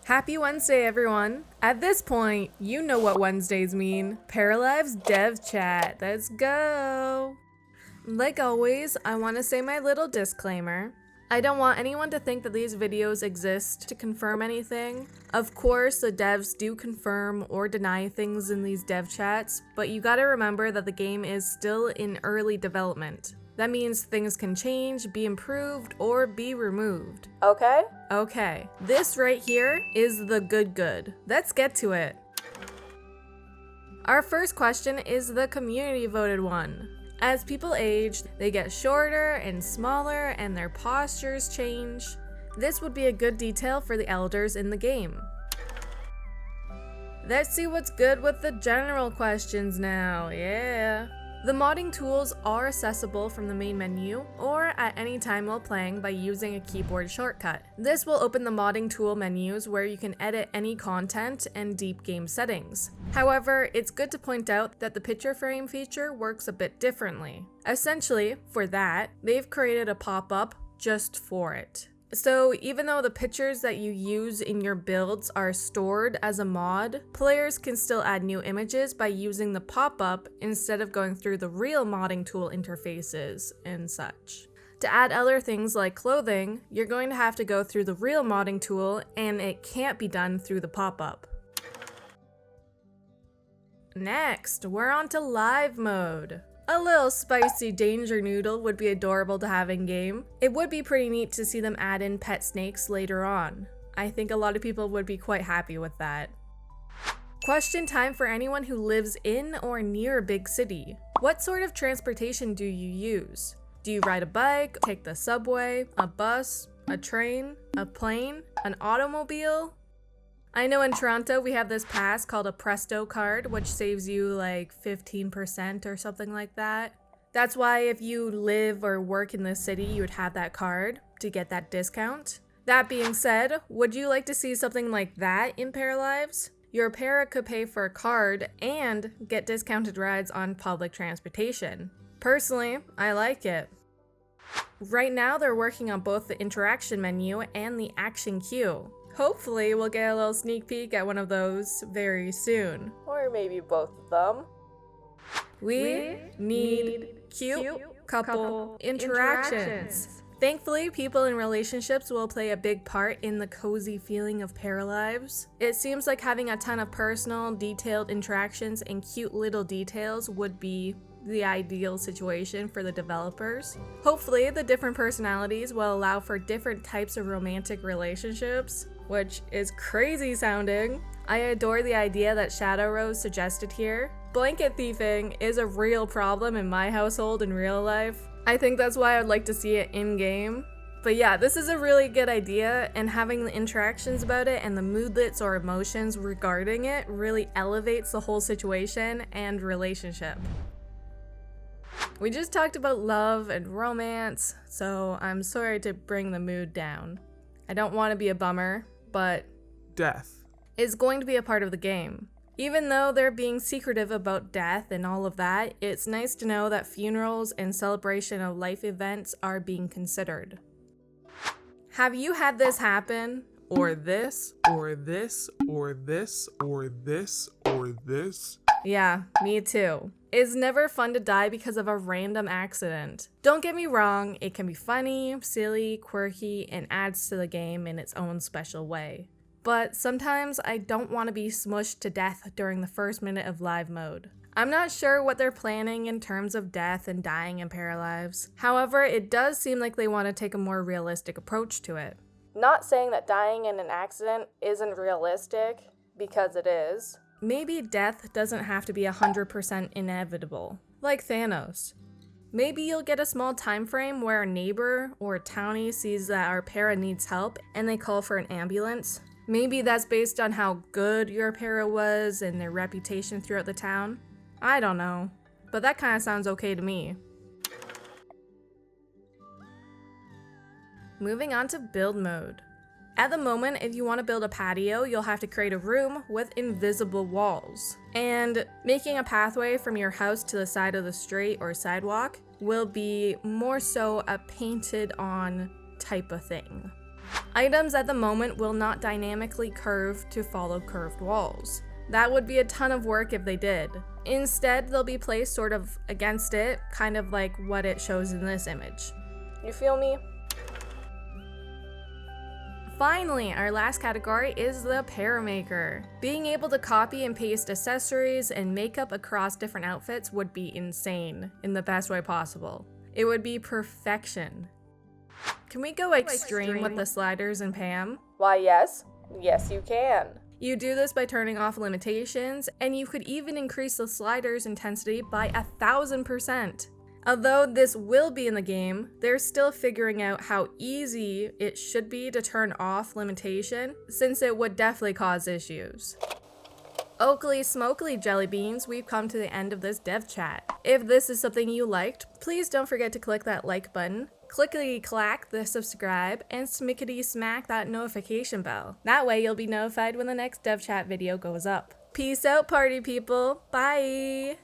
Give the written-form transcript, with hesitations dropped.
Happy Wednesday, everyone! At this point, you know what Wednesdays mean. Paralives Dev Chat. Let's go! Like always, I want to say my little disclaimer. I don't want anyone to think that these videos exist to confirm anything. Of course, the devs do confirm or deny things in these dev chats, but you gotta remember that the game is still in early development. That means things can change, be improved, or be removed. Okay? Okay. This right here is the good. Let's get to it. Our first question is the community voted one. As people age, they get shorter and smaller and their postures change. This would be a good detail for the elders in the game. Let's see what's good with the general questions now, yeah. The modding tools are accessible from the main menu or at any time while playing by using a keyboard shortcut. This will open the modding tool menus where you can edit any content and deep game settings. However, it's good to point out that the picture frame feature works a bit differently. Essentially, for that, they've created a pop-up just for it. So even though the pictures that you use in your builds are stored as a mod, players can still add new images by using the pop-up instead of going through the real modding tool interfaces and such. To add other things like clothing, you're going to have to go through the real modding tool and it can't be done through the pop-up. Next, we're on to live mode. A little spicy danger noodle would be adorable to have in game. It would be pretty neat to see them add in pet snakes later on. I think a lot of people would be quite happy with that. Question time for anyone who lives in or near a big city. What sort of transportation do you use? Do you ride a bike, take the subway, a bus, a train, a plane, an automobile? I know in Toronto we have this pass called a Presto card, which saves you like 15% or something like that. That's why if you live or work in this city, you would have that card to get that discount. That being said, would you like to see something like that in Paralives? Your para could pay for a card and get discounted rides on public transportation. Personally, I like it. Right now they're working on both the interaction menu and the action queue. Hopefully, we'll get a little sneak peek at one of those very soon. Or maybe both of them. We need cute couple interactions. Thankfully, people in relationships will play a big part in the cozy feeling of Paralives. It seems like having a ton of personal, detailed interactions and cute little details would be the ideal situation for the developers. Hopefully, the different personalities will allow for different types of romantic relationships, which is crazy sounding. I adore the idea that Shadow Rose suggested here. Blanket thieving is a real problem in my household in real life. I think that's why I'd like to see it in-game. But yeah, this is a really good idea, and having the interactions about it and the moodlets or emotions regarding it really elevates the whole situation and relationship. We just talked about love and romance, so I'm sorry to bring the mood down. I don't want to be a bummer, but death is going to be a part of the game. Even though they're being secretive about death and all of that, it's nice to know that funerals and celebration of life events are being considered. Have you had this happen? or this or this or this or this or this? Yeah, me too. It's never fun to die because of a random accident. Don't get me wrong, it can be funny, silly, quirky, and adds to the game in its own special way. But sometimes I don't want to be smushed to death during the first minute of live mode. I'm not sure what they're planning in terms of death and dying in Paralives. However, it does seem like they want to take a more realistic approach to it. Not saying that dying in an accident isn't realistic, because it is. Maybe death doesn't have to be 100% inevitable, like Thanos. Maybe you'll get a small time frame where a neighbor or a townie sees that our para needs help and they call for an ambulance. Maybe that's based on how good your para was and their reputation throughout the town. I don't know, but that kind of sounds okay to me. Moving on to build mode. At the moment, if you want to build a patio, you'll have to create a room with invisible walls. And making a pathway from your house to the side of the street or sidewalk will be more so a painted on type of thing. Items at the moment will not dynamically curve to follow curved walls. That would be a ton of work if they did. Instead, they'll be placed sort of against it, kind of like what it shows in this image. You feel me? Finally, our last category is the Paramaker. Being able to copy and paste accessories and makeup across different outfits would be insane in the best way possible. It would be perfection. Can we go extreme with the sliders and Pam? Why, yes. Yes, you can. You do this by turning off limitations, and you could even increase the sliders intensity by 1,000%. Although this will be in the game, they're still figuring out how easy it should be to turn off limitation, since it would definitely cause issues. Oakley smokely jelly beans, we've come to the end of this dev chat. If this is something you liked, please don't forget to click that like button, clickety-clack the subscribe, and smickety-smack that notification bell. That way you'll be notified when the next dev chat video goes up. Peace out, party people. Bye!